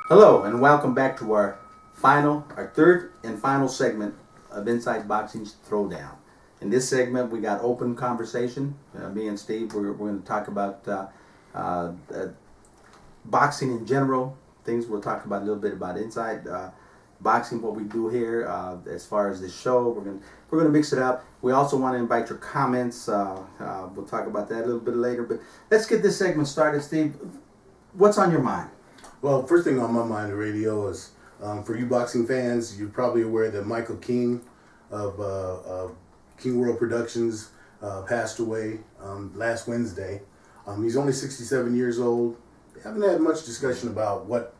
Hello and welcome back to our third and final segment of Inside Boxing's Throwdown. In this segment, we got open conversation. Me and Steve, we're going to talk about boxing in general. Things we'll talk about a little bit about inside boxing, what we do here as far as this show. We're gonna mix it up. We also want to invite your comments. We'll talk about that a little bit later. But let's get this segment started, Steve. What's on your mind? Well, first thing on my mind, the radio, is for you boxing fans, you're probably aware that Michael King of King World Productions passed away last Wednesday. He's only 67 years old. They haven't had much discussion about what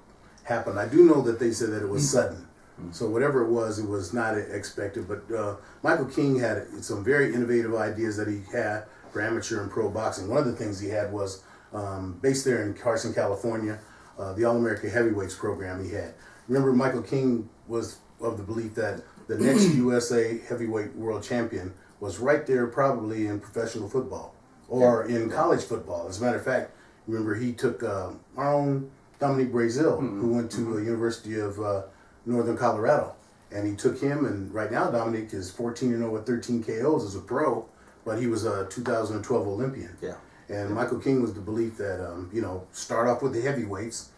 happened. I do know that they said that it was sudden. So whatever it was not expected. But Michael King had some very innovative ideas that he had for amateur and pro boxing. One of the things he had was based there in Carson, California, the All-America Heavyweights program he had. Remember, Michael King was of the belief that the next USA Heavyweight World Champion was right there probably in professional football or in college football. As a matter of fact, remember he took our own Dominique Brazil, who went to the University of Northern Colorado. And he took him, and right now Dominique is 14-0 with 13 KOs as a pro, but he was a 2012 Olympian. Yeah. And Michael King was the belief that, start off with the heavyweights,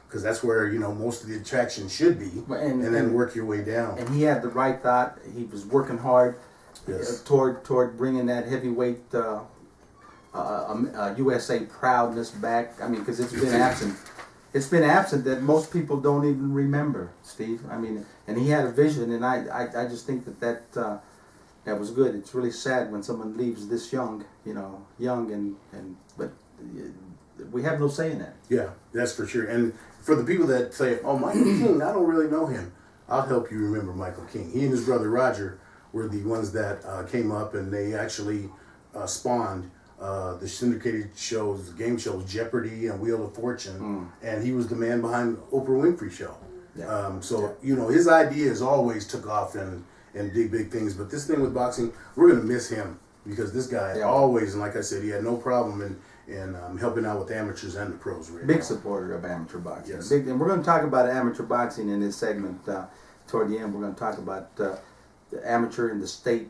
because that's where, most of the attraction should be, and then work your way down. And he had the right thought. He was working hard toward bringing that heavyweight USA proudness back. I mean, because it's been absent. It's been absent that most people don't even remember, Steve. I mean, and he had a vision, and I just think that was good. It's really sad when someone leaves this young, but we have no say in that. Yeah, that's for sure. And for the people that say, "Oh, Michael King, I don't really know him," I'll help you remember Michael King. He and his brother Roger were the ones that came up, and they actually spawned the syndicated shows, the game shows Jeopardy and Wheel of Fortune, and he was the man behind Oprah Winfrey Show. Yeah. His ideas always took off and did big things. But this thing with boxing, we're gonna miss him because this guy always, and like I said, he had no problem in helping out with amateurs and the pros. Right Big now. Supporter of amateur boxing. Yes. And we're going to talk about amateur boxing in this segment. Toward the end, we're going to talk about the amateur in the state,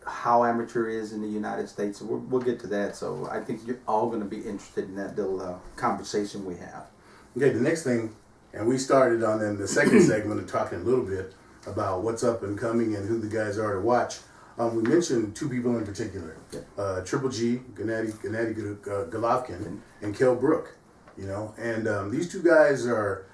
how amateur is in the United States. So we'll get to that. So I think you're all going to be interested in that little conversation we have. Okay, the next thing, and we started on in the second segment of talking a little bit about what's up and coming and who the guys are to watch. We mentioned two people in particular, Triple G, Gennady Golovkin, and Kell Brook. And these two guys are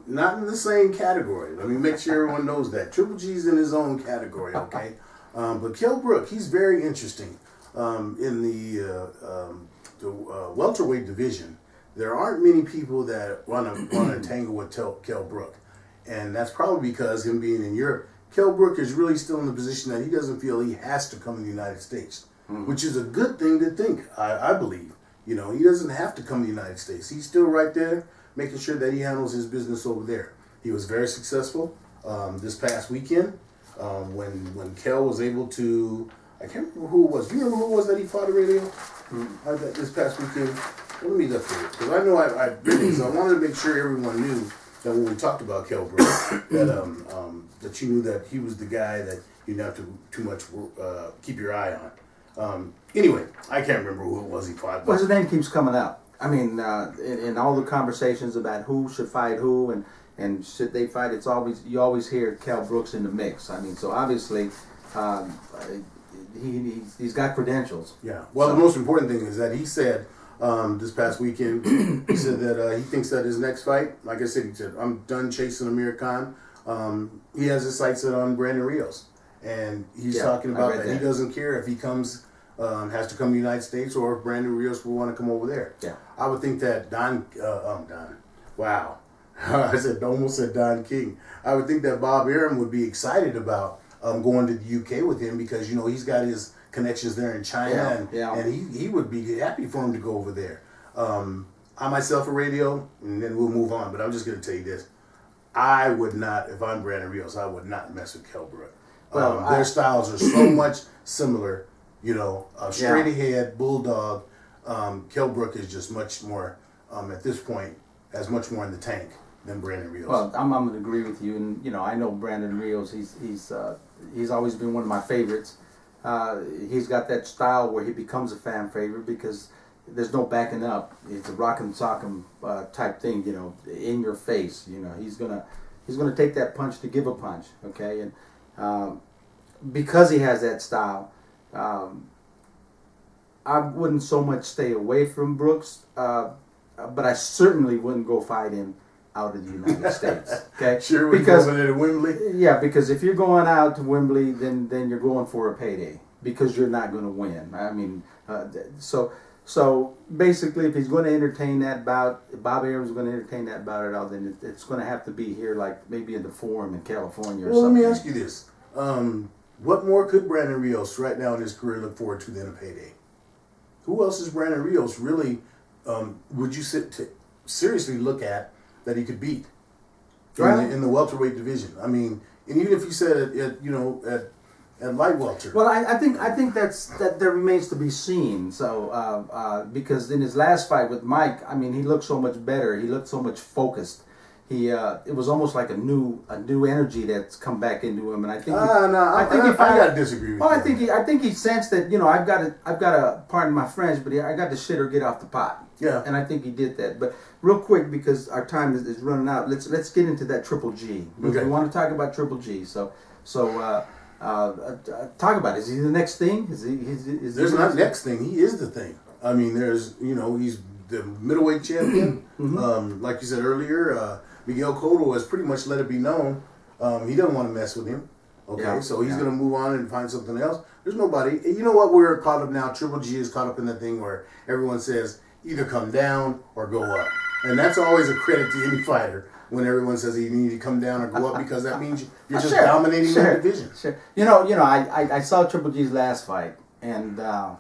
not in the same category. Let me make sure everyone knows that. Triple G's in his own category, okay? But Kell Brook, he's very interesting. In the welterweight division, there aren't many people that want to tangle with Kell Brook. And that's probably because him being in Europe, Kell Brook is really still in the position that he doesn't feel he has to come to the United States, which is a good thing to think, I believe. He doesn't have to come to the United States. He's still right there, making sure that he handles his business over there. He was very successful this past weekend when Kell was able to, I can't remember who it was. Do you remember who it was that he fought on radio this past weekend? Let me look for it, because I know I've read it, so I wanted to make sure everyone knew that when we talked about Kell Brook, that you knew that he was the guy that you didn't have to too much keep your eye on. Anyway, I can't remember who it was he fought. Well, his name keeps coming up. I mean, in all the conversations about who should fight who and should they fight, you always hear Kell Brooks in the mix. I mean, so obviously he's got credentials. Yeah. Well, the most important thing is that he said this past weekend, he said that he thinks that his next fight, like I said, he said, "I'm done chasing Amir Khan." He has his sights set on Brandon Rios, and he's talking about that he doesn't care if he comes, has to come to the United States, or if Brandon Rios will want to come over there. Yeah, I would think that wow, almost said Don King. I would think that Bob Arum would be excited about going to the UK with him because he's got his connections there in China, and he would be happy for him to go over there. I myself a radio, and then we'll move on. But I'm just going to tell you this. I would not, if I'm Brandon Rios, I would not mess with Kell Brook. Their styles are so much similar. Straight ahead, bulldog. Kell Brook is just much more, at this point, as much more in the tank than Brandon Rios. Well, I'm going to agree with you, and I know Brandon Rios. He's always been one of my favorites. He's got that style where he becomes a fan favorite because there's no backing up. It's a rock and sock 'em type thing, in your face. He's gonna take that punch to give a punch. Okay, and because he has that style, I wouldn't so much stay away from Brooks, but I certainly wouldn't go fight him out of the United States. Okay, sure, because over there to Wembley. Yeah, because if you're going out to Wembley, then you're going for a payday because you're not going to win. I mean, so basically, if he's going to entertain that bout, if Bob Arum's going to entertain that bout at all, then it's going to have to be here, like maybe in the Forum in California or something. Well, let me ask you this: what more could Brandon Rios right now in his career look forward to than a payday? Who else is Brandon Rios really? Would you seriously look at that he could beat in the welterweight division? I mean, and even if you said at light welter. Well, I think that remains to be seen. So because in his last fight with Mike, I mean, he looked so much better. He looked so much focused. It was almost like a new energy that's come back into him, and I think. I gotta disagree with you. Well, I think he sensed that I've got to pardon my French, but I got to shit or get off the pot. Yeah. And I think he did that. But real quick, because our time is running out, let's get into that Triple G. Okay. We want to talk about Triple G. So talk about it. Is he the next thing? Is there's not next thing. He is the thing. I mean, there's he's the middleweight champion. Mm-hmm. Like you said earlier, Miguel Cotto has pretty much let it be known he doesn't want to mess with him. Okay, yeah, so he's going to move on and find something else. There's nobody. You know what? We're caught up now. Triple G is caught up in the thing where everyone says either come down or go up. And that's always a credit to any fighter when everyone says you need to come down or go up because that means you're just dominating the division. Sure. I saw Triple G's last fight and I'll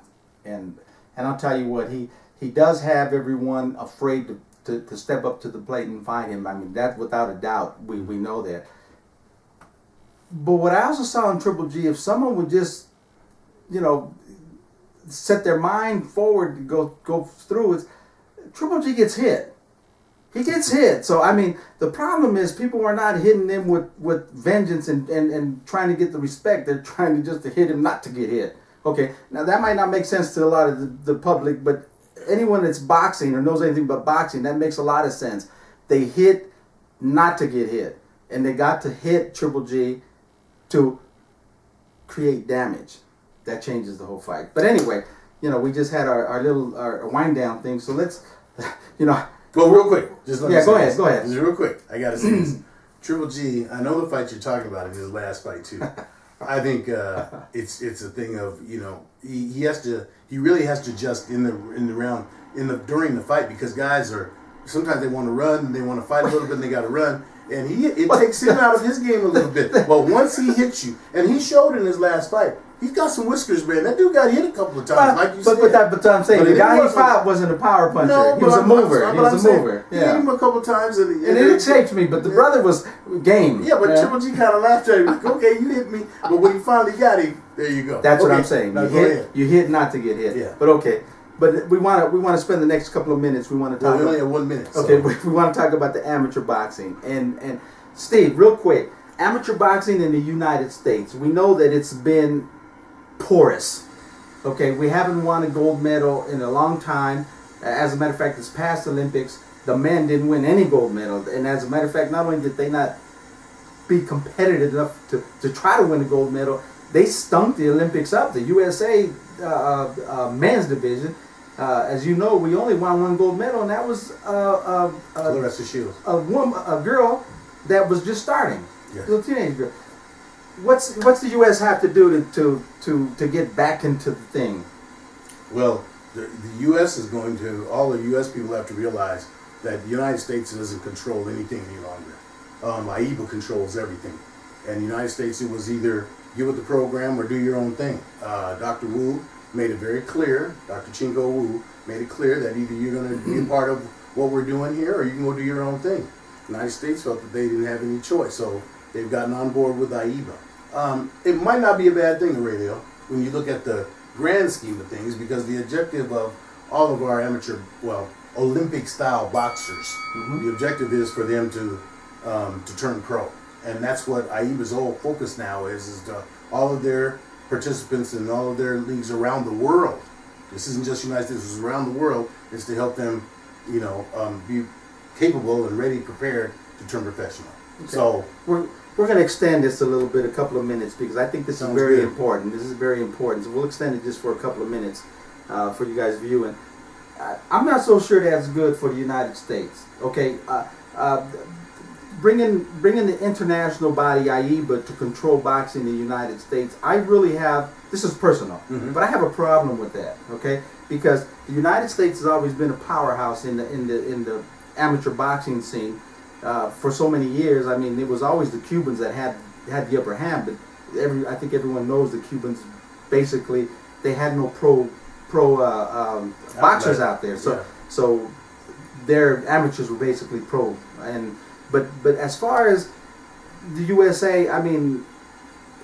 tell you what, he does have everyone afraid to step up to the plate and fight him. I mean, that without a doubt, we know that. But what I also saw in Triple G, if someone would just, set their mind forward to go through, is Triple G gets hit. He gets hit. So, I mean, the problem is people are not hitting him with vengeance and trying to get the respect. They're trying to just hit him not to get hit. Okay, now that might not make sense to a lot of the public, but anyone that's boxing or knows anything about boxing, that makes a lot of sense. They hit not to get hit. And they got to hit Triple G to create damage. That changes the whole fight. But anyway, we just had our little wind down thing. So let's, Well, real quick. Just let me go ahead. Just real quick. I got to say this. Triple G, I know the fight you're talking about in his last fight too. I think it's a thing of he really has to adjust during the fight because guys are sometimes they want to run, they want to fight a little bit, and they got to run, and it takes him out of his game a little bit. But once he hits you, and he showed in his last fight, he's got some whiskers, man. That dude got hit a couple of times, like you said. But I'm saying the guy he fought wasn't a power puncher. No, he was a mover. He was a mover. He hit him a couple of times, and it escaped me. But the brother was game. Yeah, but Triple G kind of laughed at him. Like, okay, you hit me, but when you finally got him, there you go. That's what I'm saying. You hit not to get hit. Yeah. But okay. But we want to spend the next couple of minutes. We want to talk. We only have 1 minute. Okay, we want to talk about the amateur boxing and Steve, real quick, amateur boxing in the United States. We know that it's been porous. Okay, we haven't won a gold medal in a long time. As a matter of fact, this past Olympics, the men didn't win any gold medal. And as a matter of fact, not only did they not be competitive enough to try to win a gold medal, they stunk the Olympics up. The USA men's division, as you know, we only won one gold medal, and that was Clarissa Shields, a girl that was just starting, yes. A teenage girl. What's the U.S. have to do to get back into the thing? Well, the U.S. is going to, all the U.S. people have to realize that the United States doesn't control anything any longer. AIBA controls everything. And the United States, it was either get with the program or do your own thing. Dr. Wu made it very clear, Dr. Chinko Wu made it clear that either you're going to be a part of what we're doing here or you can go do your own thing. The United States felt that they didn't have any choice, so they've gotten on board with AIBA. It might not be a bad thing, Aurelio, when you look at the grand scheme of things, because the objective of all of our amateur, well, Olympic-style boxers. The objective is for them to turn pro, and that's what AIBA's whole focus now is to all of their participants in all of their leagues around the world. This isn't just United States; this is around the world. Is to help them, be capable and ready, prepared to turn professional. Okay. So we're going to extend this a little bit, a couple of minutes, because I think this is very important. This is very important. So we'll extend it just for a couple of minutes for you guys viewing. I'm not so sure that's good for the United States. Okay, bringing the international body AIBA to control boxing in the United States, I really have. This is personal, but I have a problem with that. Okay, because the United States has always been a powerhouse in the amateur boxing scene for so many years. I mean, it was always the Cubans that had the upper hand, but I think everyone knows the Cubans basically they had no pro boxers out there. So their amateurs were basically pro. But as far as the USA, I mean,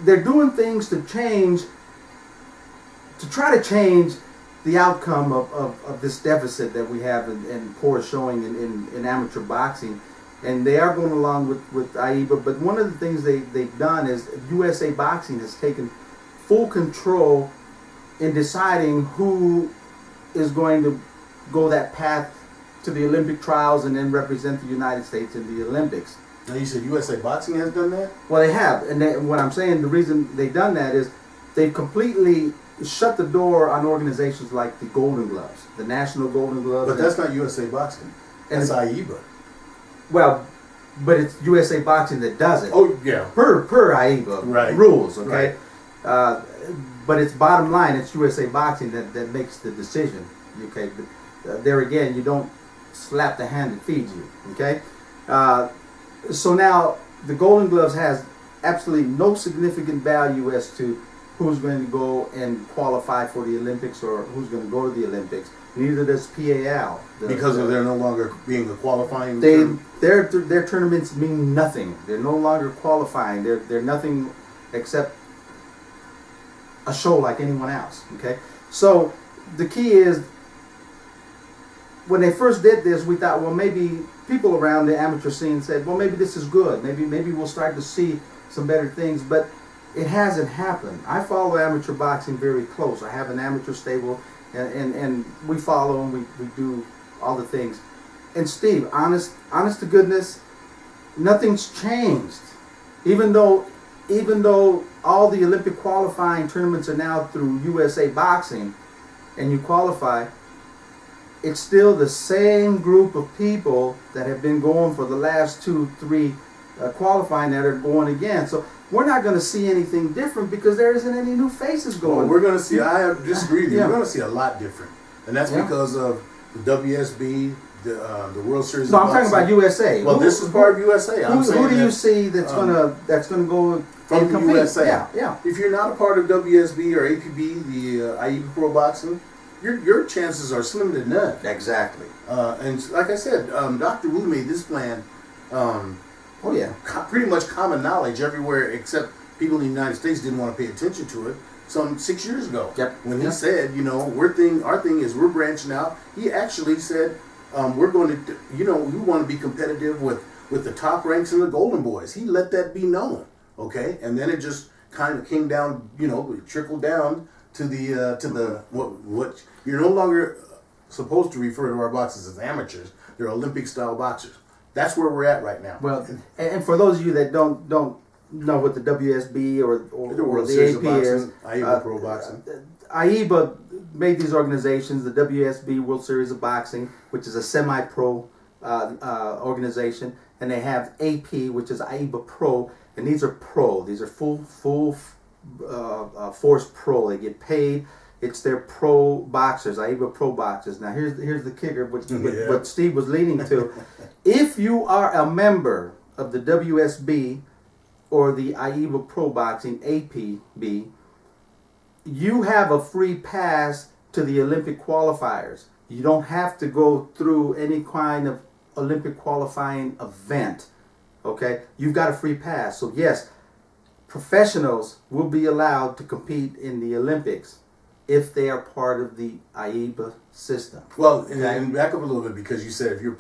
they're doing things to try to change the outcome of this deficit that we have and poor showing in amateur boxing. And they are going along with AIBA, but one of the things they've done is USA Boxing has taken full control in deciding who is going to go that path to the Olympic trials and then represent the United States in the Olympics. Now you said USA Boxing has done that? Well, they have, and what I'm saying, the reason they've done that is they've completely shut the door on organizations like the Golden Gloves, the National Golden Gloves. But that's not USA Boxing. That's AIBA. Well, but it's USA Boxing that does it. Oh yeah. Per AIBA rules, okay. Right. But it's bottom line, it's USA Boxing that makes the decision. Okay. But, there again, you don't slap the hand that feeds you. Okay. So now the Golden Gloves has absolutely no significant value as to who's going to go and qualify for the Olympics or who's going to go to the Olympics. Neither does PAL. Because they're no longer being a qualifying. Their tournaments mean nothing. They're no longer qualifying. They're nothing except a show like anyone else. Okay, so the key is when they first did this, we thought, well, maybe people around the amateur scene said, well, maybe this is good. Maybe we'll start to see some better things, but it hasn't happened. I follow amateur boxing very close. I have an amateur stable, and we follow and we do all the things. And Steve, honest to goodness, nothing's changed. Even though all the Olympic qualifying tournaments are now through USA Boxing, and you qualify, it's still the same group of people that have been going for the last 2-3 qualifying that are going again. So we're not going to see anything different because there isn't any new faces going. Well, we're going to see. I disagree with you. We're going to see a lot different, and that's because of the WSB, the World Series. No, I'm talking about USA. Well, this is part of USA. Who do you see that's going to go from the USA? Yeah. If you're not a part of WSB or APB, the AIBA Pro Boxing, your chances are slim to none. Exactly. And like I said, Dr. Wu made this plan. Pretty much common knowledge everywhere except people in the United States didn't want to pay attention to it some 6 years ago. When he said, our thing is we're branching out. He actually said, we're going to, we want to be competitive with the top ranks and the Golden Boys. He let that be known, okay? And then it just kind of came down, it trickled down to the what you're no longer supposed to refer to our boxers as amateurs. They're Olympic style boxers. That's where we're at right now. Well, and for those of you that don't know what the WSB or the AP is, AIBA Pro Boxing. AIBA made these organizations, the WSB World Series of Boxing, which is a semi-pro organization, and they have AP, which is AIBA Pro, and these are pro. These are full force pro. They get paid. It's their pro boxers, AIBA Pro boxers. Now here's the kicker, what Steve was leading to. If you are a member of the WSB or the AIBA Pro Boxing, APB, you have a free pass to the Olympic qualifiers. You don't have to go through any kind of Olympic qualifying event. Okay? You've got a free pass. So yes, professionals will be allowed to compete in the Olympics. if they are part of the AIBA system. Well, and back up a little bit, because you said if you're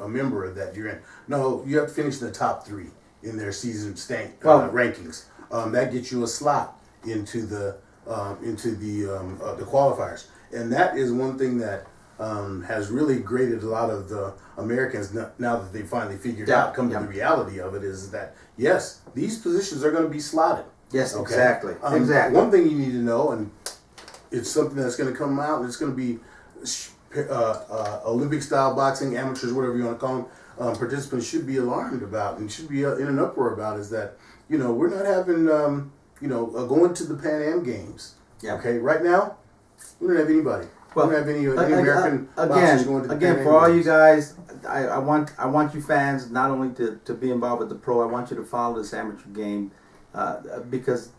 a member of that, you're in. No, you have to finish in the top 3 in their season rankings. That gets you a slot into the qualifiers, and that is one thing that has really grated a lot of the Americans now that they finally figured out. Come to the reality of it is that yes, these positions are going to be slotted. Yes, okay? Exactly. Exactly. One thing you need to know, and it's something that's going to come out. It's going to be Olympic style boxing, amateurs, whatever you want to call them. Participants should be alarmed about and should be in an uproar about is that we're not having going to the Pan Am Games. Yeah. Okay. Right now, we don't have anybody. Well, we don't have any American boxers going to the Pan Am for all Games. you guys, I want you fans not only to be involved with the pro. I want you to follow this amateur game because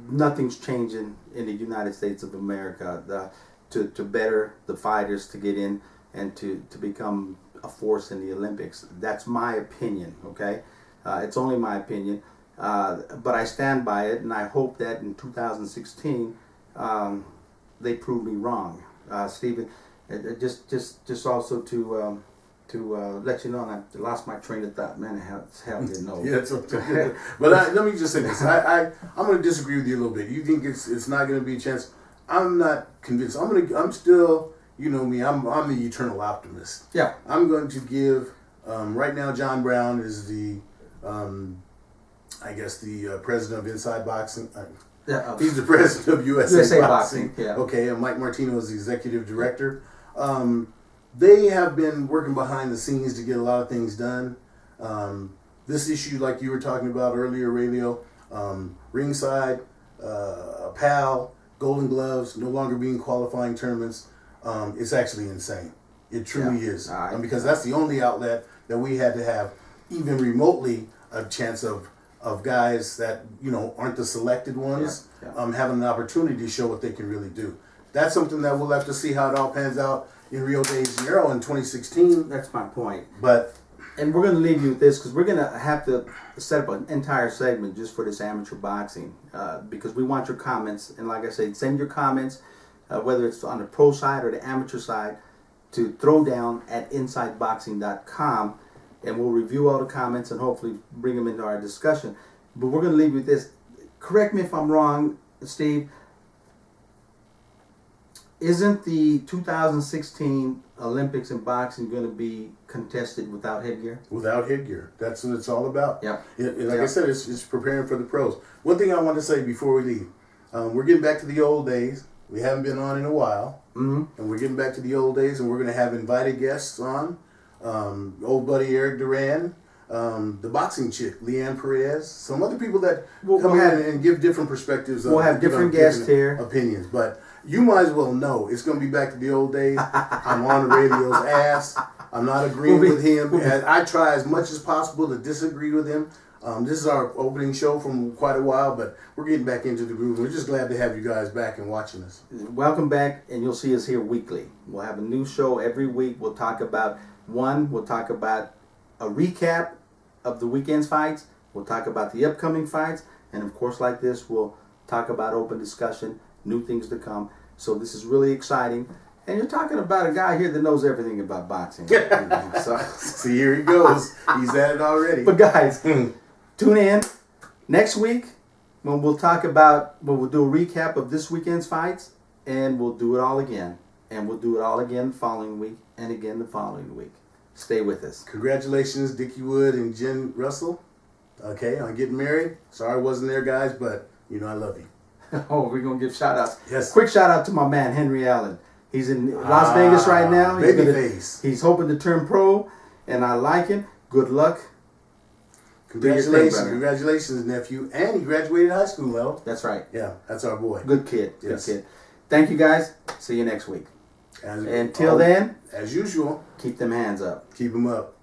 nothing's changing in the United States of America to better the fighters to get in and to become a force in the Olympics. That's my opinion, okay? It's only my opinion, but I stand by it, and I hope that in 2016 they prove me wrong. Stephen, just also to let you know, and I lost my train of thought. Man, hell didn't know. Yeah, it's okay. But let me just say this. I'm going to disagree with you a little bit. You think it's not going to be a chance? I'm not convinced. I'm still, you know me. I'm the eternal optimist. Yeah. I'm going to give. Right now, John Brown is the, I guess the president of InsideBoxing. He's the president of USA Boxing. Yeah. Okay, and Mike Martino is the executive director. They have been working behind the scenes to get a lot of things done. This issue, like you were talking about earlier, Raylio, ringside, PAL, Golden Gloves, no longer being qualifying tournaments, it's actually insane. It truly is. Because that's the only outlet that we had to have even remotely a chance of guys that, aren't the selected ones, having an opportunity to show what they can really do. That's something that we'll have to see how it all pans out in Rio de Janeiro in 2016. That's my point. And we're going to leave you with this because we're going to have to set up an entire segment just for this amateur boxing because we want your comments. And like I said, send your comments, whether it's on the pro side or the amateur side, to ThrowDown at InsideBoxing.com. And we'll review all the comments and hopefully bring them into our discussion. But we're going to leave you with this. Correct me if I'm wrong, Steve. Isn't the 2016 Olympics in boxing going to be contested without headgear? Without headgear. That's what it's all about. Yeah. Like I said, it's preparing for the pros. One thing I want to say before we leave. We're getting back to the old days. We haven't been on in a while. Mm-hmm. And we're getting back to the old days, and we're going to have invited guests on. Old buddy Eric Duran, the boxing chick, Leanne Perez, some other people that come in and give different perspectives. We'll have different guests here. Opinions. But you might as well know it's going to be back to the old days. I'm on the radio's ass. I'm not agreeing with him. I try as much as possible to disagree with him. This is our opening show from quite a while, but we're getting back into the groove. We're just glad to have you guys back and watching us. Welcome back, and you'll see us here weekly. We'll have a new show every week. We'll talk about a recap of the weekend's fights. We'll talk about the upcoming fights. And of course, like this, we'll talk about open discussion, new things to come. So this is really exciting. And you're talking about a guy here that knows everything about boxing. So, see, here he goes. He's at it already. But guys, tune in next week when we'll do a recap of this weekend's fights. And we'll do it all again. And we'll do it all again the following week and again the following week. Stay with us. Congratulations, Dickie Wood and Jen Russell. Okay, on getting married. Sorry I wasn't there, guys, but I love you. Oh, we're going to give shout-outs. Yes. Quick shout-out to my man, Henry Allen. He's in Las Vegas right now. He's hoping to turn pro, and I like him. Good luck. Congratulations, nephew. And he graduated high school, though. That's right. Yeah, that's our boy. Good kid. Yes. Good kid. Thank you, guys. See you next week. Until then, as usual, keep them hands up. Keep them up.